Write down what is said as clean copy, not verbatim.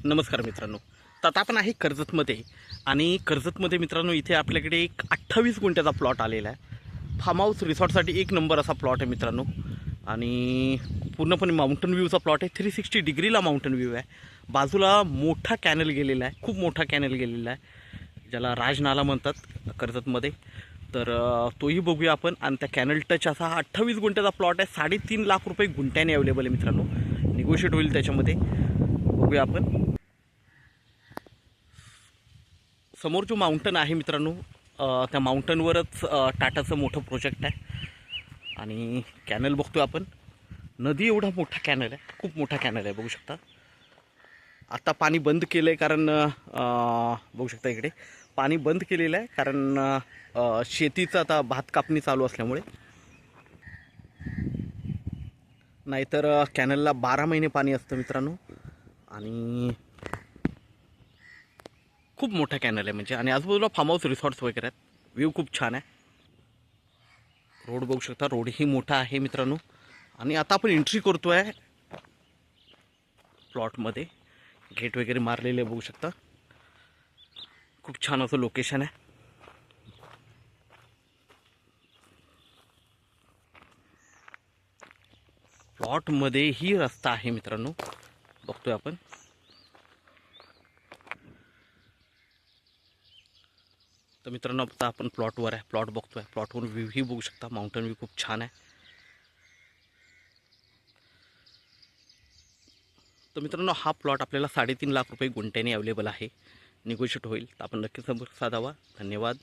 नमस्कार मित्रांनो. तर आता आपण आहे कर्जतमध्ये आणि कर्जतमध्ये मित्रांनो इथे आपल्याकडे एक 28 गुंठ्याचा प्लॉट आलेला आहे. फार्म हाऊस रिसॉर्टसाठी एक नंबर असा प्लॉट आहे मित्रांनो. आणि पूर्णपणे माउंटन व्ह्यूचा प्लॉट आहे. 360 डिग्रीला माउंटन व्ह्यू आहे. बाजूला मोठा कॅनल गेलेला आहे, खूप मोठा कॅनल गेलेला आहे, ज्याला राजनाला म्हणतात कर्जतमध्ये. तर तोही बघूया आपण. आणि त्या कॅनल टच असा 28 गुंठ्याचा प्लॉट आहे. 3.5 लाख रुपये गुंठ्याने अवेलेबल आहे मित्रांनो. निगोशिएट होईल त्याच्यामध्ये, बघूया आपण. समोर जो माउंटन आहे मित्रांनो, त्या माउंटनवरच टाटाचं मोठं प्रोजेक्ट आहे. आणि कॅनल बघतोय आपण. नदी एवढा मोठा कॅनल आहे, खूप मोठा कॅनल आहे, बघू शकता. आता पाणी बंद केलं आहे कारण बघू शकता इकडे पाणी बंद केलेलं आहे कारण शेतीचं आता भात कापणी चालू असल्यामुळे. नाहीतर कॅनलला 12 महिने पाणी असतं मित्रांनो. आणि खूप मोठा कॅनल आहे म्हणजे. आणि आजूबाजूला फार्म हाऊस रिसॉर्ट्स वगैरे आहेत. व्ह्यू खूप छान आहे. रोड बघू शकता, रोडही मोठा आहे मित्रांनो. आणि आता आपण एंट्री करतो आहे प्लॉटमध्ये. गेट वगैरे मारलेले बघू शकता. खूप छान असं लोकेशन आहे. प्लॉटमध्ये ही रस्ता आहे मित्रांनो, बघतोय आपण. तर मित्रांनो आता आपण प्लॉटवर आहे, प्लॉट बघतोय. प्लॉटवरून व्ह्यूही बघू शकता, माउंटन व्ह्यू खूप छान आहे. तर मित्रांनो हा प्लॉट आपल्याला 3.5 लाख रुपये गुंठ्याने अवेलेबल आहे. निगोशिएट होईल, तर आपण नक्की संपर्क साधावा. धन्यवाद.